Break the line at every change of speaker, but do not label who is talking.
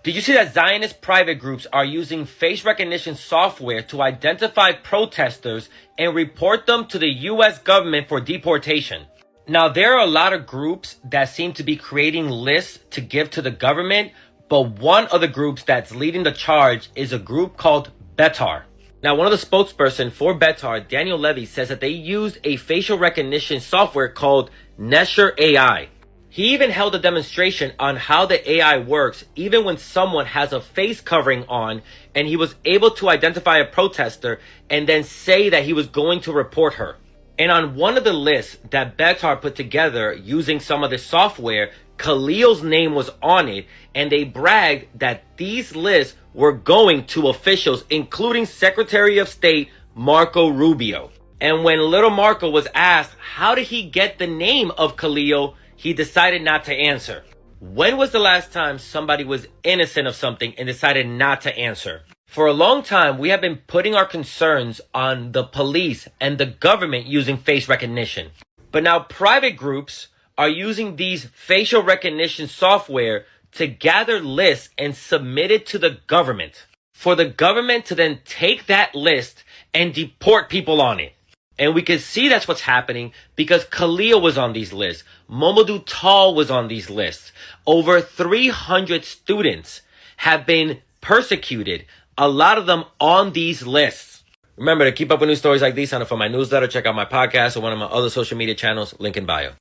Did you see that Zionist private groups are using face recognition software to identify protesters and report them to the US government for deportation? Now, there are a lot of groups that seem to be creating lists to give to the government, but one of the groups that's leading the charge is a group called Betar. Now, one of the spokesperson for Betar, Daniel Levy, says that they used a facial recognition software called Nesser AI. He even held a demonstration on how the AI works even when someone has a face covering on, and he was able to identify a protester and then say that he was going to report her. And on one of the lists that Betar put together using some of the software, Khalil's name was on it, and they bragged that these lists were going to officials, including Secretary of State Marco Rubio. And when little Marco was asked how did he get the name of Khalil, he decided not to answer. When was the last time somebody was innocent of something and decided not to answer? For a long time, we have been putting our concerns on the police and the government using face recognition. But now private groups are using these facial recognition software to gather lists and submit it to the government, for the government to then take that list and deport people on it. And we can see that's what's happening because Khalil was on these lists. Momodou Tal was on these lists. Over 300 students have been persecuted, a lot of them on these lists. Remember to keep up with news stories like these, sign up for my newsletter, check out my podcast or one of my other social media channels, link in bio.